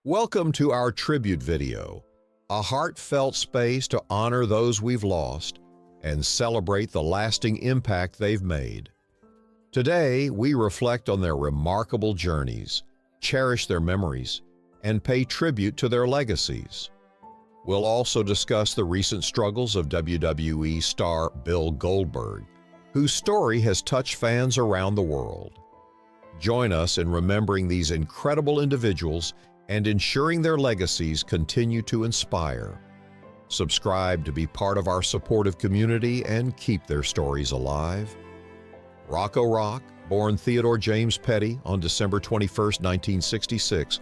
Welcome to our tribute video, a heartfelt space to honor those we've lost and celebrate the lasting impact they've made. Today, we reflect on their remarkable journeys, cherish their memories, and pay tribute to their legacies. We'll also discuss the recent struggles of WWE star Bill Goldberg, whose story has touched fans around the world. Join us in remembering these incredible individuals and ensuring their legacies continue to inspire. Subscribe to be part of our supportive community and keep their stories alive. Rocco Rock, born Theodore James Petty on December 21, 1966,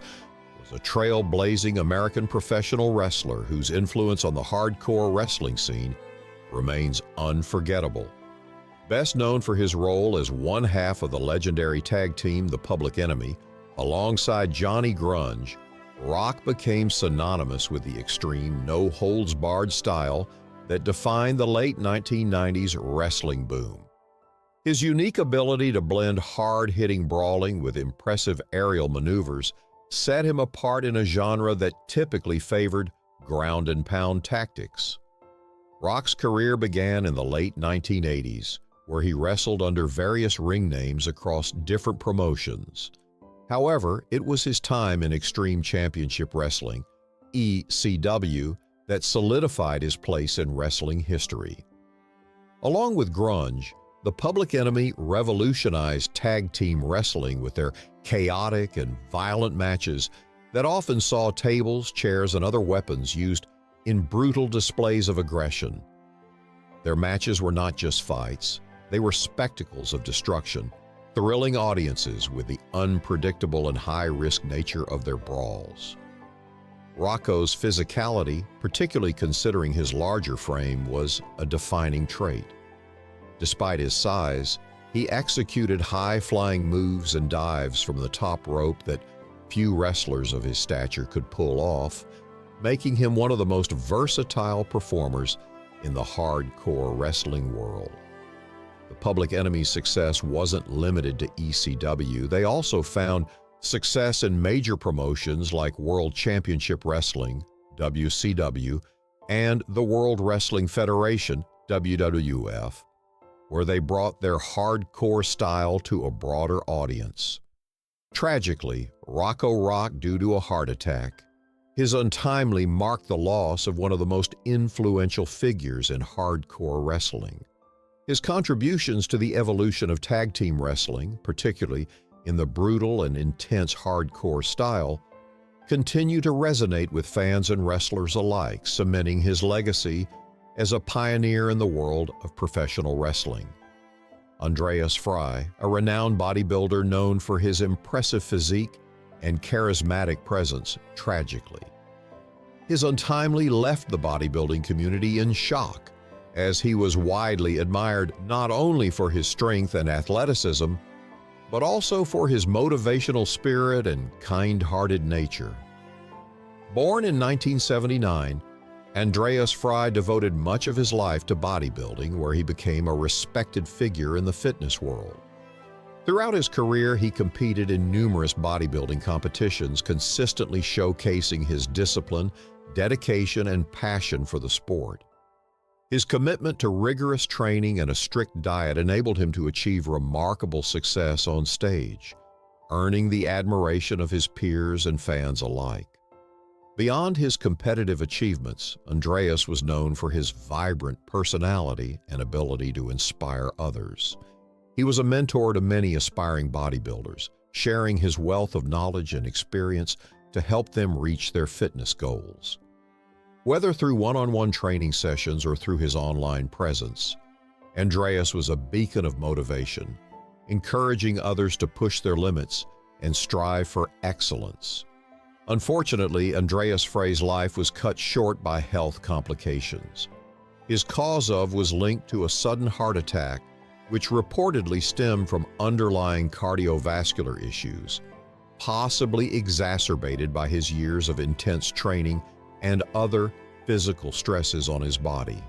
was a trailblazing American professional wrestler whose influence on the hardcore wrestling scene remains unforgettable. Best known for his role as one half of the legendary tag team The Public Enemy, alongside Johnny Grunge, Rock became synonymous with the extreme, no-holds-barred style that defined the late 1990s wrestling boom. His unique ability to blend hard-hitting brawling with impressive aerial maneuvers set him apart in a genre that typically favored ground-and-pound tactics. Rock's career began in the late 1980s, where he wrestled under various ring names across different promotions. However, it was his time in Extreme Championship Wrestling, ECW, that solidified his place in wrestling history. Along with Grunge, the Public Enemy revolutionized tag team wrestling with their chaotic and violent matches that often saw tables, chairs, and other weapons used in brutal displays of aggression. Their matches were not just fights, they were spectacles of destruction, thrilling audiences with the unpredictable and high-risk nature of their brawls. Rocco's physicality, particularly considering his larger frame, was a defining trait. Despite his size, he executed high-flying moves and dives from the top rope that few wrestlers of his stature could pull off, making him one of the most versatile performers in the hardcore wrestling world. The Public Enemy's success wasn't limited to ECW. They also found success in major promotions like World Championship Wrestling, WCW, and the World Wrestling Federation, WWF, where they brought their hardcore style to a broader audience. Tragically, Rocco Rock, due to a heart attack, his untimely marked the loss of one of the most influential figures in hardcore wrestling. His contributions to the evolution of tag team wrestling, particularly in the brutal and intense hardcore style, continue to resonate with fans and wrestlers alike, cementing his legacy as a pioneer in the world of professional wrestling. Andreas Frey, a renowned bodybuilder known for his impressive physique and charismatic presence, tragically. His untimely left the bodybuilding community in shock, as he was widely admired not only for his strength and athleticism, but also for his motivational spirit and kind-hearted nature. Born in 1979, Andreas Frey devoted much of his life to bodybuilding, where he became a respected figure in the fitness world. Throughout his career, he competed in numerous bodybuilding competitions, consistently showcasing his discipline, dedication, and passion for the sport. His commitment to rigorous training and a strict diet enabled him to achieve remarkable success on stage, earning the admiration of his peers and fans alike. Beyond his competitive achievements, Andreas was known for his vibrant personality and ability to inspire others. He was a mentor to many aspiring bodybuilders, sharing his wealth of knowledge and experience to help them reach their fitness goals. Whether through one-on-one training sessions or through his online presence, Andreas was a beacon of motivation, encouraging others to push their limits and strive for excellence. Unfortunately, Andreas Frey's life was cut short by health complications. His cause was linked to a sudden heart attack, which reportedly stemmed from underlying cardiovascular issues, possibly exacerbated by his years of intense training and other physical stresses on his body.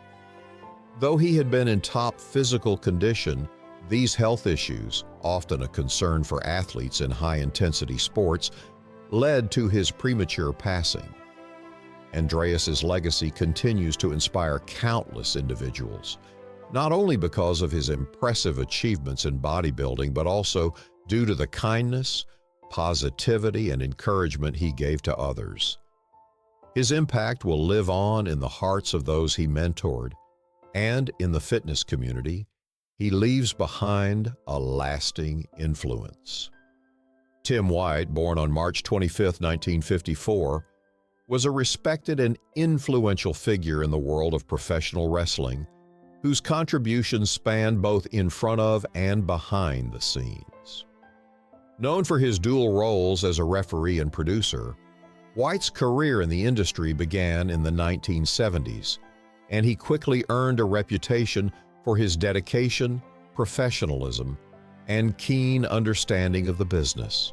Though he had been in top physical condition, these health issues, often a concern for athletes in high-intensity sports, led to his premature passing. Andreas's legacy continues to inspire countless individuals, not only because of his impressive achievements in bodybuilding, but also due to the kindness, positivity, and encouragement he gave to others. His impact will live on in the hearts of those he mentored, and in the fitness community, he leaves behind a lasting influence. Tim White, born on March 25, 1954, was a respected and influential figure in the world of professional wrestling, whose contributions spanned both in front of and behind the scenes. Known for his dual roles as a referee and producer, White's career in the industry began in the 1970s, and he quickly earned a reputation for his dedication, professionalism, and keen understanding of the business.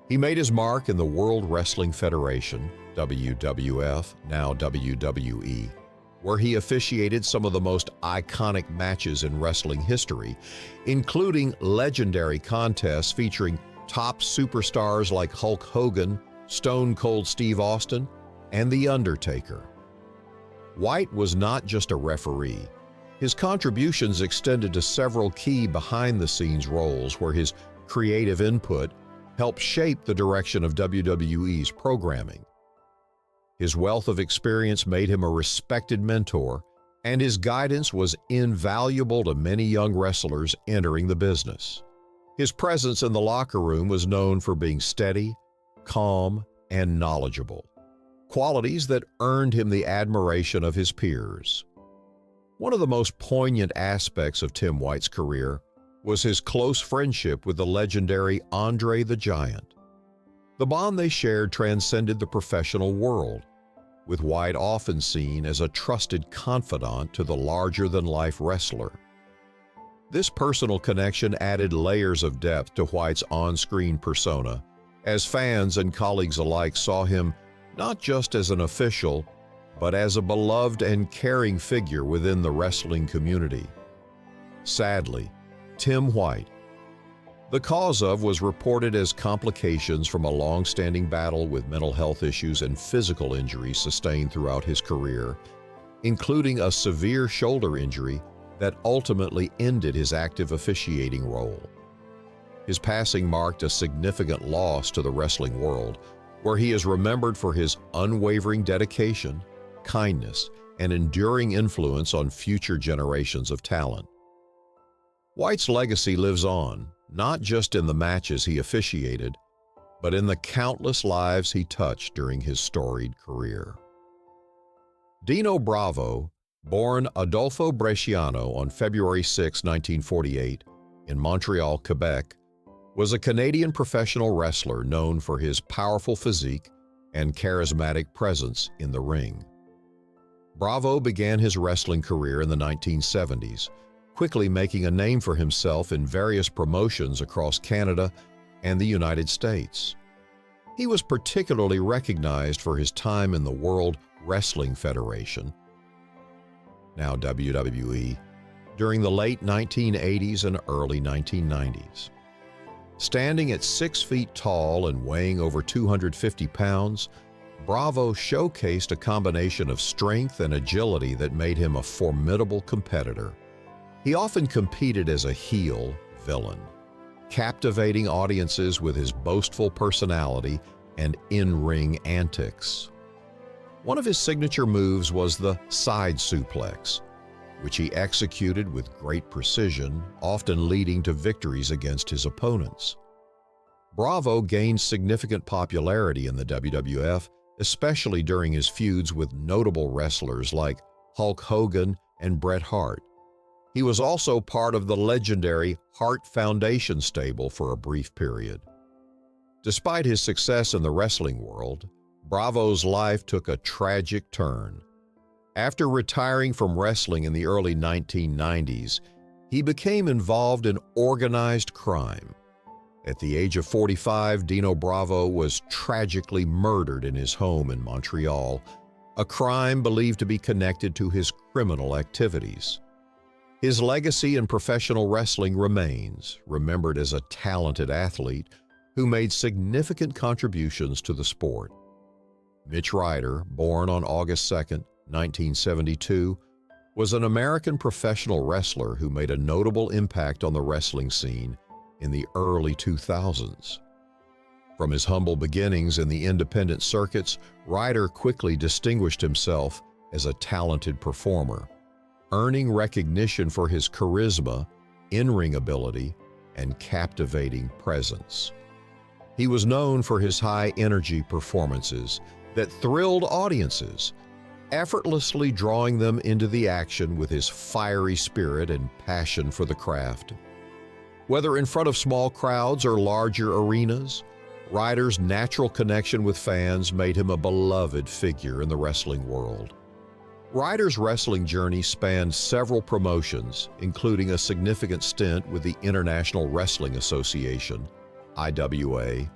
He made his mark in the World Wrestling Federation, WWF, now WWE, where he officiated some of the most iconic matches in wrestling history, including legendary contests featuring top superstars like Hulk Hogan, Stone Cold Steve Austin, and The Undertaker. White was not just a referee. His contributions extended to several key behind-the-scenes roles where his creative input helped shape the direction of WWE's programming. His wealth of experience made him a respected mentor, and his guidance was invaluable to many young wrestlers entering the business. His presence in the locker room was known for being steady, calm, and knowledgeable, qualities that earned him the admiration of his peers. One of the most poignant aspects of Tim White's career was his close friendship with the legendary Andre the Giant. The bond they shared transcended the professional world, with White often seen as a trusted confidant to the larger-than-life wrestler. This personal connection added layers of depth to White's on-screen persona, as fans and colleagues alike saw him not just as an official, but as a beloved and caring figure within the wrestling community. Sadly, Tim White, the cause of was reported as complications from a long-standing battle with mental health issues and physical injuries sustained throughout his career, including a severe shoulder injury that ultimately ended his active officiating role. His passing marked a significant loss to the wrestling world, where he is remembered for his unwavering dedication, kindness, and enduring influence on future generations of talent. White's legacy lives on, not just in the matches he officiated, but in the countless lives he touched during his storied career. Dino Bravo, born Adolfo Bresciano on February 6, 1948, in Montreal, Quebec, was a Canadian professional wrestler known for his powerful physique and charismatic presence in the ring. Bravo began his wrestling career in the 1970s, quickly making a name for himself in various promotions across Canada and the United States. He was particularly recognized for his time in the World Wrestling Federation, now WWE, during the late 1980s and early 1990s. Standing at 6 feet tall and weighing over 250 pounds, Bravo showcased a combination of strength and agility that made him a formidable competitor. He often competed as a heel villain, captivating audiences with his boastful personality and in-ring antics. One of his signature moves was the side suplex, which he executed with great precision, often leading to victories against his opponents. Bravo gained significant popularity in the WWF, especially during his feuds with notable wrestlers like Hulk Hogan and Bret Hart. He was also part of the legendary Hart Foundation stable for a brief period. Despite his success in the wrestling world, Bravo's life took a tragic turn. After retiring from wrestling in the early 1990s, he became involved in organized crime. At the age of 45, Dino Bravo was tragically murdered in his home in Montreal, a crime believed to be connected to his criminal activities. His legacy in professional wrestling remains, remembered as a talented athlete who made significant contributions to the sport. Mitch Ryder, born on August 2, 1972, was an American professional wrestler who made a notable impact on the wrestling scene in the early 2000s. From his humble beginnings in the independent circuits, Ryder quickly distinguished himself as a talented performer, earning recognition for his charisma, in-ring ability, and captivating presence. He was known for his high-energy performances that thrilled audiences, effortlessly drawing them into the action with his fiery spirit and passion for the craft. Whether in front of small crowds or larger arenas, Ryder's natural connection with fans made him a beloved figure in the wrestling world. Ryder's wrestling journey spanned several promotions, including a significant stint with the International Wrestling Association, IWA,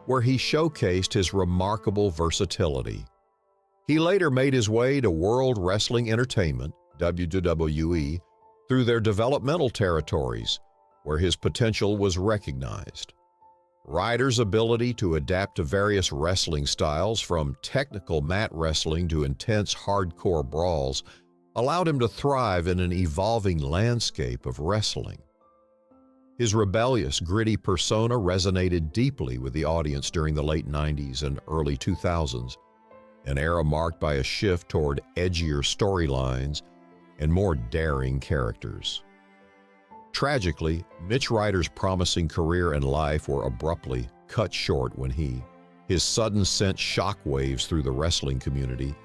where he showcased his remarkable versatility. He later made his way to World Wrestling Entertainment, WWE, through their developmental territories, where his potential was recognized. Ryder's ability to adapt to various wrestling styles, from technical mat wrestling to intense hardcore brawls, allowed him to thrive in an evolving landscape of wrestling. His rebellious, gritty persona resonated deeply with the audience during the late 90s and early 2000s, an era marked by a shift toward edgier storylines and more daring characters. Tragically, Mitch Ryder's promising career and life were abruptly cut short when his sudden sent shockwaves through the wrestling community,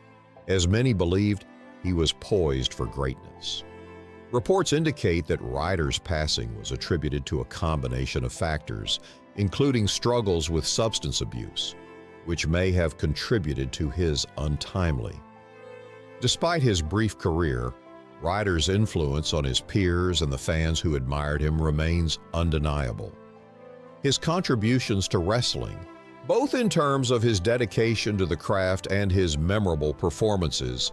as many believed he was poised for greatness. Reports indicate that Ryder's passing was attributed to a combination of factors, including struggles with substance abuse, which may have contributed to his untimely. Despite his brief career, Ryder's influence on his peers and the fans who admired him remains undeniable. His contributions to wrestling, both in terms of his dedication to the craft and his memorable performances,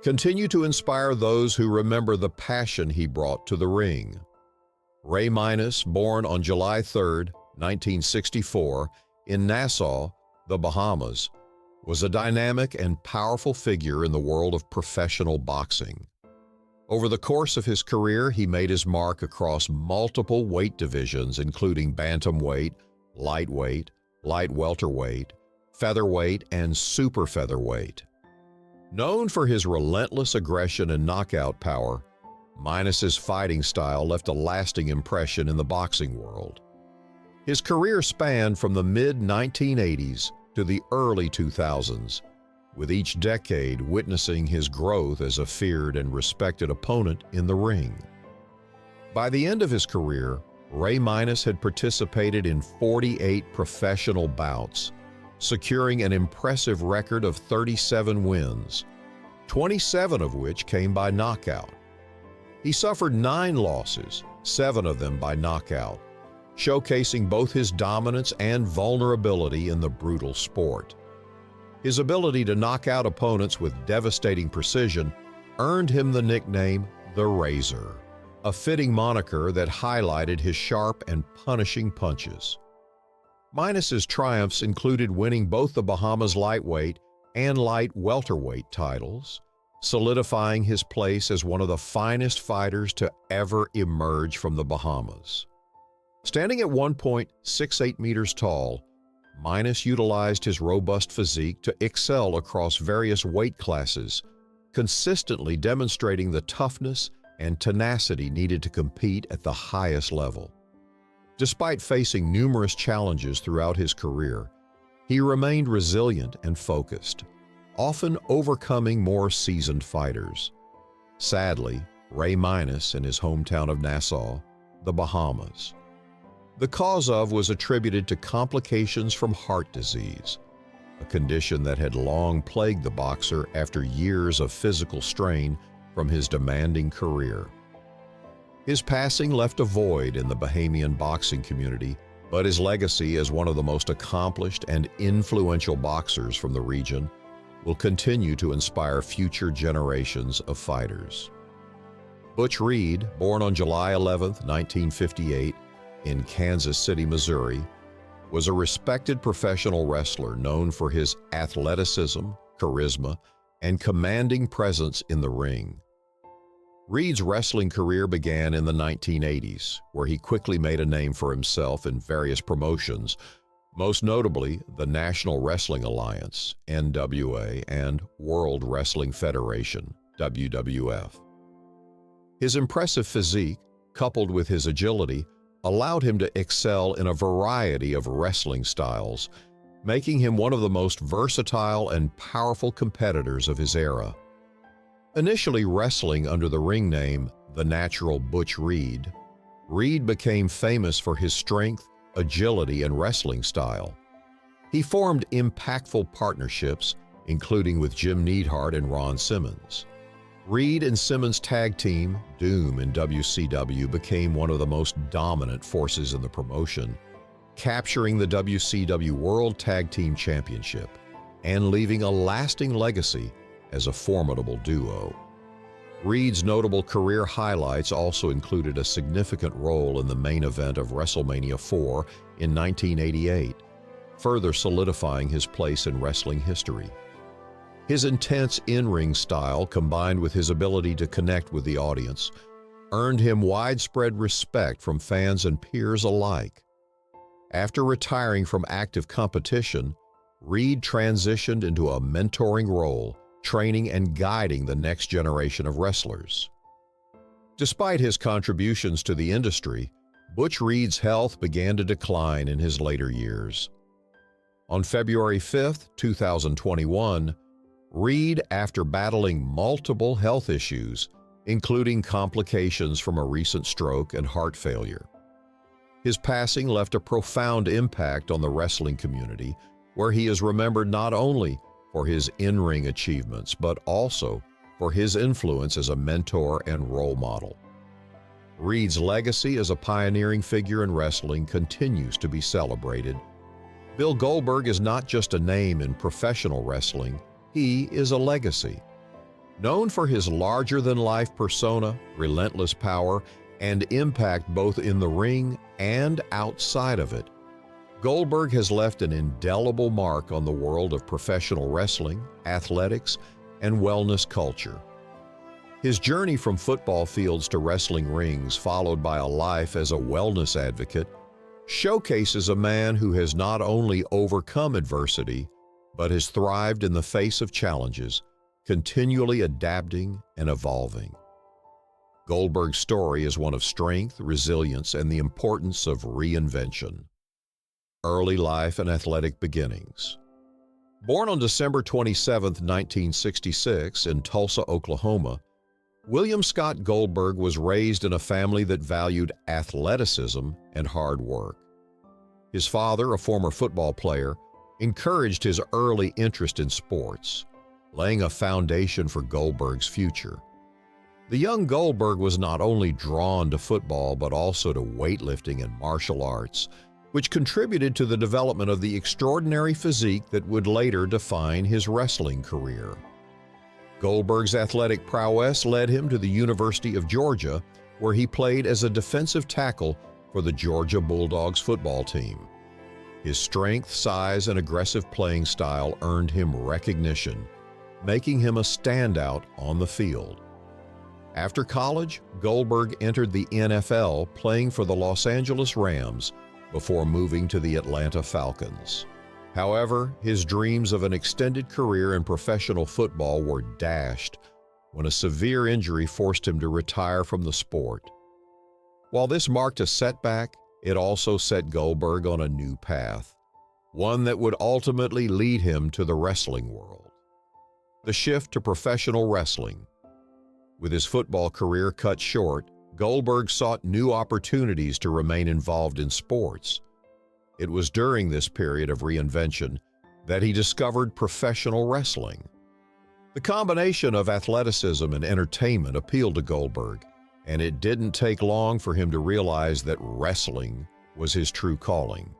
continue to inspire those who remember the passion he brought to the ring. Ray Minus, born on July 3, 1964, in Nassau, the Bahamas, was a dynamic and powerful figure in the world of professional boxing. Over the course of his career, he made his mark across multiple weight divisions, including bantamweight, lightweight, light welterweight, featherweight, and super featherweight. Known for his relentless aggression and knockout power, Minus's fighting style left a lasting impression in the boxing world. His career spanned from the mid-1980s to the early 2000s, with each decade witnessing his growth as a feared and respected opponent in the ring. By the end of his career, Ray Minus had participated in 48 professional bouts, securing an impressive record of 37 wins, 27 of which came by knockout. He suffered 9 losses, 7 of them by knockout, showcasing both his dominance and vulnerability in the brutal sport. His ability to knock out opponents with devastating precision earned him the nickname the Razor, a fitting moniker that highlighted his sharp and punishing punches. Minus's triumphs included winning both the Bahamas lightweight and light welterweight titles, solidifying his place as one of the finest fighters to ever emerge from the Bahamas. Standing at 1.68 meters tall, Minus utilized his robust physique to excel across various weight classes, consistently demonstrating the toughness and tenacity needed to compete at the highest level. Despite facing numerous challenges throughout his career, he remained resilient and focused, often overcoming more seasoned fighters. Sadly, Ray Minus in his hometown of Nassau, the Bahamas. The cause of was attributed to complications from heart disease, a condition that had long plagued the boxer after years of physical strain from his demanding career. His passing left a void in the Bahamian boxing community, but his legacy as one of the most accomplished and influential boxers from the region will continue to inspire future generations of fighters. Butch Reed, born on July 11, 1958, in Kansas City, Missouri, was a respected professional wrestler known for his athleticism, charisma, and commanding presence in the ring. Reed's wrestling career began in the 1980s, where he quickly made a name for himself in various promotions, most notably the National Wrestling Alliance, NWA, and World Wrestling Federation, WWF. His impressive physique, coupled with his agility, allowed him to excel in a variety of wrestling styles, making him one of the most versatile and powerful competitors of his era. Initially wrestling under the ring name The Natural Butch Reed, Reed became famous for his strength, agility, and wrestling style. He formed impactful partnerships, including with Jim Neidhart and Ron Simmons. Reed and Simmons' tag team, Doom in WCW, became one of the most dominant forces in the promotion, capturing the WCW World Tag Team Championship and leaving a lasting legacy as a formidable duo. Reed's notable career highlights also included a significant role in the main event of WrestleMania 4 in 1988, further solidifying his place in wrestling history. His intense in-ring style, combined with his ability to connect with the audience, earned him widespread respect from fans and peers alike. After retiring from active competition, Reed transitioned into a mentoring role, training and guiding the next generation of wrestlers. Despite his contributions to the industry, Butch Reed's health began to decline in his later years. On February 5, 2021, Reed, after battling multiple health issues, including complications from a recent stroke and heart failure. His passing left a profound impact on the wrestling community, where he is remembered not only for his in-ring achievements, but also for his influence as a mentor and role model. Reed's legacy as a pioneering figure in wrestling continues to be celebrated. Bill Goldberg is not just a name in professional wrestling, he is a legacy. Known for his larger-than-life persona, relentless power, and impact both in the ring and outside of it, Goldberg has left an indelible mark on the world of professional wrestling, athletics, and wellness culture. His journey from football fields to wrestling rings, followed by a life as a wellness advocate, showcases a man who has not only overcome adversity, but has thrived in the face of challenges, continually adapting and evolving. Goldberg's story is one of strength, resilience, and the importance of reinvention. Early life and athletic beginnings. Born on December 27, 1966, in Tulsa, Oklahoma, William Scott Goldberg was raised in a family that valued athleticism and hard work. His father, a former football player, encouraged his early interest in sports, laying a foundation for Goldberg's future. The young Goldberg was not only drawn to football but also to weightlifting and martial arts, which contributed to the development of the extraordinary physique that would later define his wrestling career. Goldberg's athletic prowess led him to the University of Georgia, where he played as a defensive tackle for the Georgia Bulldogs football team. His strength, size, and aggressive playing style earned him recognition, making him a standout on the field. After college, Goldberg entered the NFL, playing for the Los Angeles Rams before moving to the Atlanta Falcons. However, his dreams of an extended career in professional football were dashed when a severe injury forced him to retire from the sport. While this marked a setback, it also set Goldberg on a new path, one that would ultimately lead him to the wrestling world. The shift to professional wrestling. With his football career cut short, Goldberg sought new opportunities to remain involved in sports. It was during this period of reinvention that he discovered professional wrestling. The combination of athleticism and entertainment appealed to Goldberg, and it didn't take long for him to realize that wrestling was his true calling.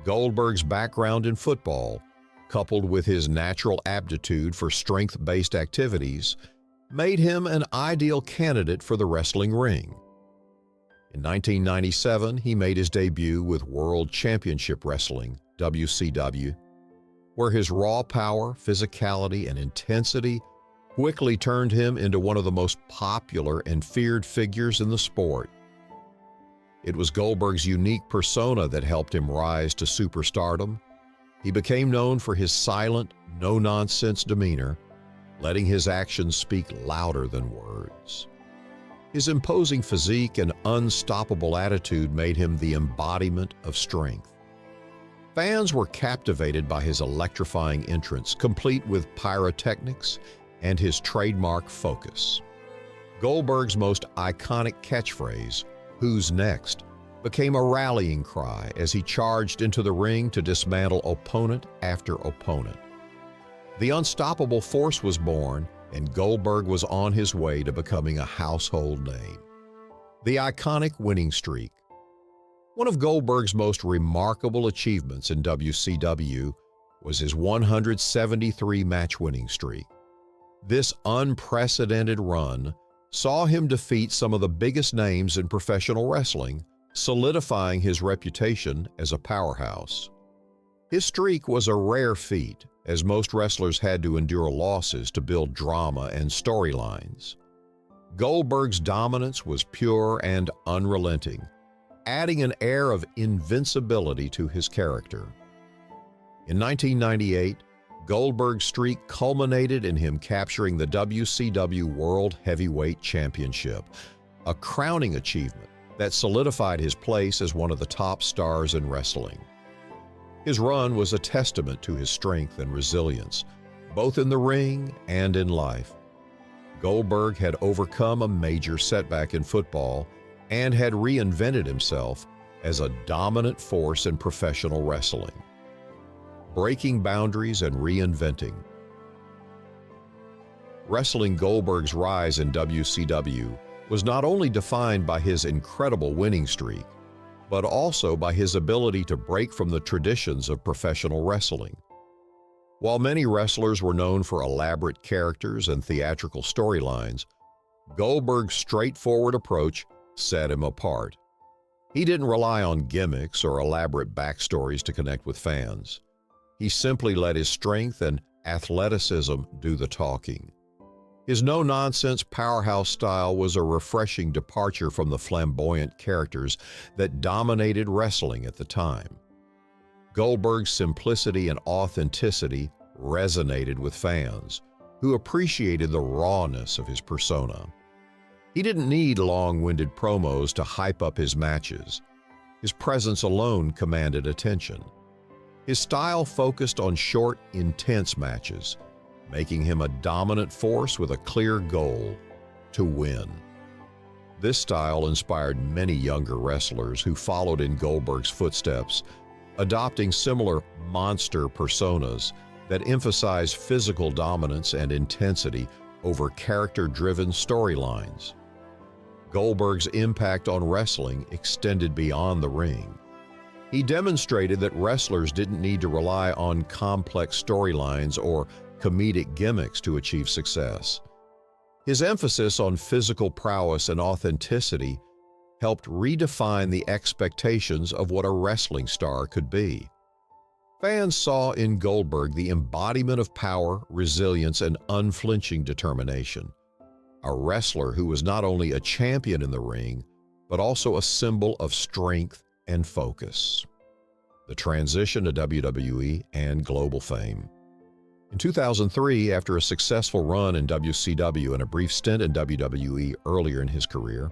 Goldberg's background in football, coupled with his natural aptitude for strength-based activities, made him an ideal candidate for the wrestling ring. In 1997, he made his debut with World Championship Wrestling, WCW, where his raw power, physicality, and intensity quickly turned him into one of the most popular and feared figures in the sport. It was Goldberg's unique persona that helped him rise to superstardom. He became known for his silent, no-nonsense demeanor, letting his actions speak louder than words. His imposing physique and unstoppable attitude made him the embodiment of strength. Fans were captivated by his electrifying entrance, complete with pyrotechnics and his trademark focus. Goldberg's most iconic catchphrase, "Who's next?" became a rallying cry as he charged into the ring to dismantle opponent after opponent. The unstoppable force was born, and Goldberg was on his way to becoming a household name. The iconic winning streak. One of Goldberg's most remarkable achievements in WCW was his 173-match winning streak. This unprecedented run saw him defeat some of the biggest names in professional wrestling, solidifying his reputation as a powerhouse. His streak was a rare feat, as most wrestlers had to endure losses to build drama and storylines. Goldberg's dominance was pure and unrelenting, adding an air of invincibility to his character. In 1998, Goldberg's streak culminated in him capturing the WCW World Heavyweight Championship, a crowning achievement that solidified his place as one of the top stars in wrestling. His run was a testament to his strength and resilience, both in the ring and in life. Goldberg had overcome a major setback in football and had reinvented himself as a dominant force in professional wrestling. Breaking boundaries and reinventing. Wrestling Goldberg's rise in WCW was not only defined by his incredible winning streak, but also by his ability to break from the traditions of professional wrestling. While many wrestlers were known for elaborate characters and theatrical storylines, Goldberg's straightforward approach set him apart. He didn't rely on gimmicks or elaborate backstories to connect with fans. He simply let his strength and athleticism do the talking. His no-nonsense powerhouse style was a refreshing departure from the flamboyant characters that dominated wrestling at the time. Goldberg's simplicity and authenticity resonated with fans, who appreciated the rawness of his persona. He didn't need long-winded promos to hype up his matches. His presence alone commanded attention. His style focused on short, intense matches, making him a dominant force with a clear goal: to win. This style inspired many younger wrestlers who followed in Goldberg's footsteps, adopting similar monster personas that emphasize physical dominance and intensity over character-driven storylines. Goldberg's impact on wrestling extended beyond the ring. He demonstrated that wrestlers didn't need to rely on complex storylines or comedic gimmicks to achieve success. His emphasis on physical prowess and authenticity helped redefine the expectations of what a wrestling star could be. Fans saw in Goldberg the embodiment of power, resilience, and unflinching determination. A wrestler who was not only a champion in the ring, but also a symbol of strength and focus. The transition to WWE and global fame. In 2003, after a successful run in WCW and a brief stint in WWE earlier in his career,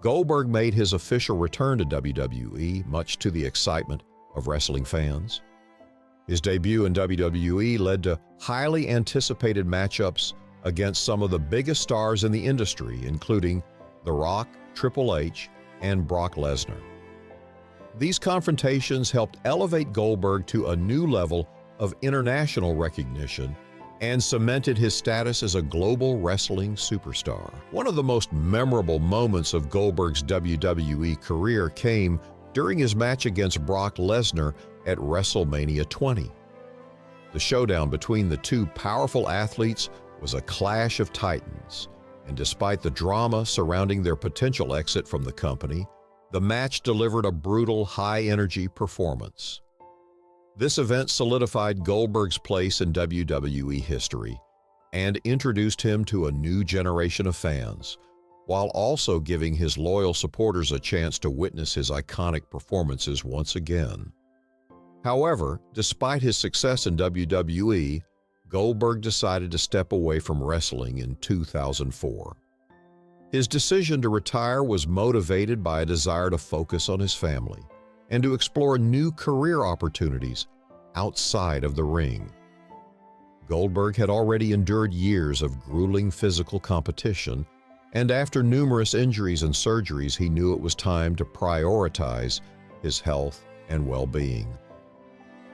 Goldberg made his official return to WWE, much to the excitement of wrestling fans. His debut in WWE led to highly anticipated matchups against some of the biggest stars in the industry, including The Rock, Triple H, and Brock Lesnar. These confrontations helped elevate Goldberg to a new level of international recognition and cemented his status as a global wrestling superstar. One of the most memorable moments of Goldberg's WWE career came during his match against Brock Lesnar at WrestleMania 20. The showdown between the two powerful athletes was a clash of titans, and despite the drama surrounding their potential exit from the company, The match delivered a brutal, high-energy performance. This event solidified Goldberg's place in WWE history and introduced him to a new generation of fans, while also giving his loyal supporters a chance to witness his iconic performances once again. However, despite his success in WWE, Goldberg decided to step away from wrestling in 2004. His decision to retire was motivated by a desire to focus on his family and to explore new career opportunities outside of the ring. Goldberg had already endured years of grueling physical competition, and after numerous injuries and surgeries, he knew it was time to prioritize his health and well-being.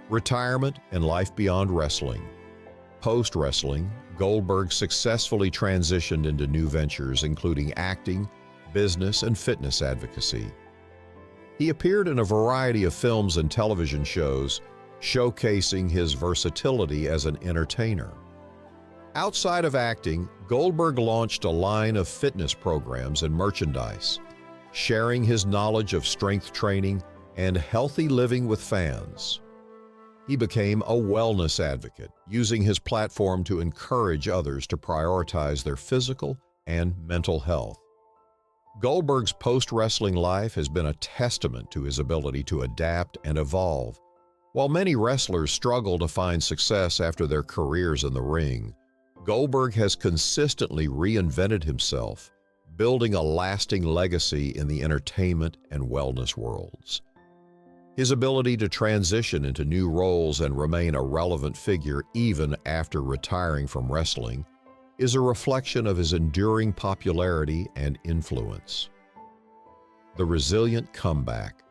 Retirement and life beyond wrestling. Post-wrestling, Goldberg successfully transitioned into new ventures, including acting, business, and fitness advocacy. He appeared in a variety of films and television shows, showcasing his versatility as an entertainer. Outside of acting, Goldberg launched a line of fitness programs and merchandise, sharing his knowledge of strength training and healthy living with fans. He became a wellness advocate, using his platform to encourage others to prioritize their physical and mental health. Goldberg's post-wrestling life has been a testament to his ability to adapt and evolve. While many wrestlers struggle to find success after their careers in the ring, Goldberg has consistently reinvented himself, building a lasting legacy in the entertainment and wellness worlds. His ability to transition into new roles and remain a relevant figure even after retiring from wrestling is a reflection of his enduring popularity and influence. The resilient comeback.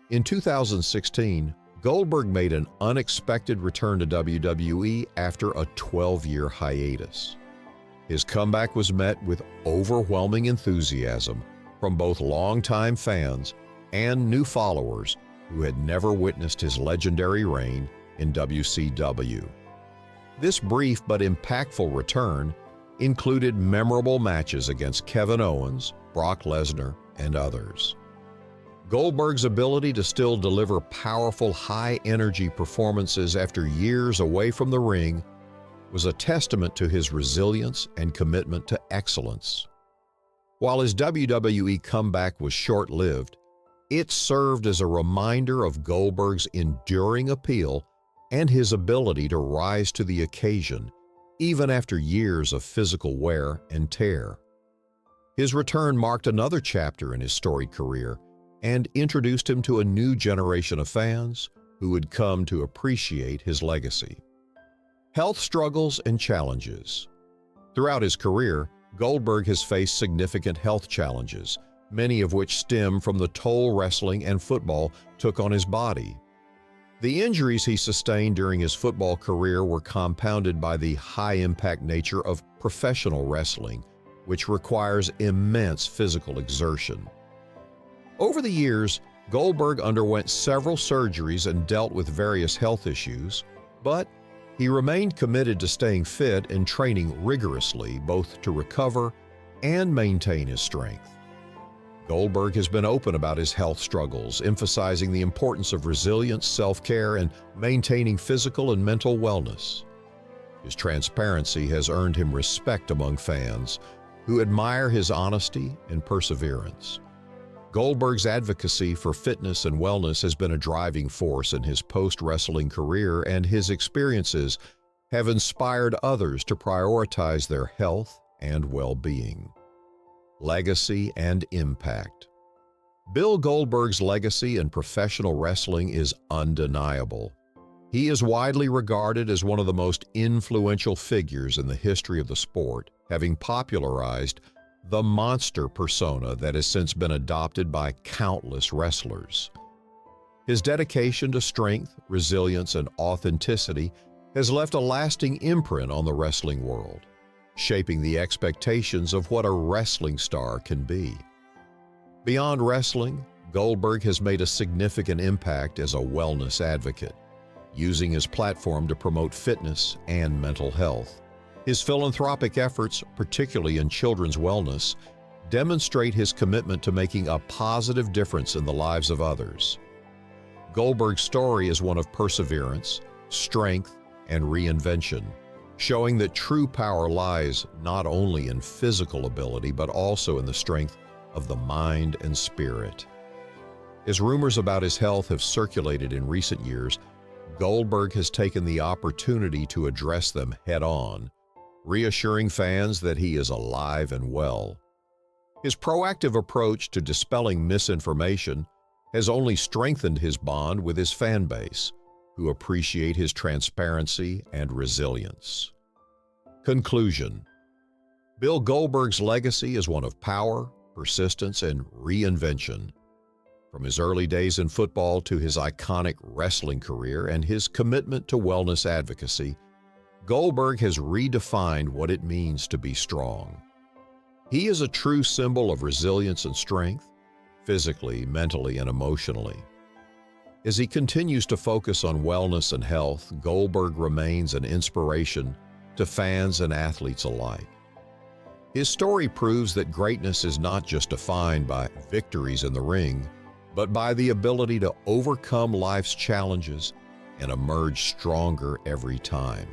In 2016, Goldberg made an unexpected return to WWE after a 12-year hiatus. His comeback was met with overwhelming enthusiasm from both longtime fans and new followers who had never witnessed his legendary reign in WCW. This brief but impactful return included memorable matches against Kevin Owens, Brock Lesnar, and others. Goldberg's ability to still deliver powerful, high-energy performances after years away from the ring was a testament to his resilience and commitment to excellence. While his WWE comeback was short-lived, it served as a reminder of Goldberg's enduring appeal and his ability to rise to the occasion, even after years of physical wear and tear. His return marked another chapter in his storied career and introduced him to a new generation of fans who would come to appreciate his legacy. Health struggles and challenges. Throughout his career, Goldberg has faced significant health challenges, many of which stem from the toll wrestling and football took on his body. The injuries he sustained during his football career were compounded by the high-impact nature of professional wrestling, which requires immense physical exertion. Over the years, Goldberg underwent several surgeries and dealt with various health issues, but he remained committed to staying fit and training rigorously, both to recover and maintain his strength. Goldberg has been open about his health struggles, emphasizing the importance of resilience, self-care, and maintaining physical and mental wellness. His transparency has earned him respect among fans, who admire his honesty and perseverance. Goldberg's advocacy for fitness and wellness has been a driving force in his post-wrestling career, and his experiences have inspired others to prioritize their health and well-being. Legacy and impact. Bill Goldberg's legacy in professional wrestling is undeniable. He is widely regarded as one of the most influential figures in the history of the sport, having popularized the monster persona that has since been adopted by countless wrestlers. His dedication to strength, resilience, and authenticity has left a lasting imprint on the wrestling world, shaping the expectations of what a wrestling star can be. Beyond wrestling, Goldberg has made a significant impact as a wellness advocate, using his platform to promote fitness and mental health. His philanthropic efforts, particularly in children's wellness, demonstrate his commitment to making a positive difference in the lives of others. Goldberg's story is one of perseverance, strength, and reinvention, showing that true power lies not only in physical ability but also in the strength of the mind and spirit. As rumors about his health have circulated in recent years, Goldberg has taken the opportunity to address them head-on, reassuring fans that he is alive and well. His proactive approach to dispelling misinformation has only strengthened his bond with his fan base, who appreciate his transparency and resilience. Conclusion: Bill Goldberg's legacy is one of power, persistence, and reinvention. From his early days in football to his iconic wrestling career and his commitment to wellness advocacy, Goldberg has redefined what it means to be strong. He is a true symbol of resilience and strength, physically, mentally, and emotionally. As he continues to focus on wellness and health, Goldberg remains an inspiration to fans and athletes alike. His story proves that greatness is not just defined by victories in the ring, but by the ability to overcome life's challenges and emerge stronger every time.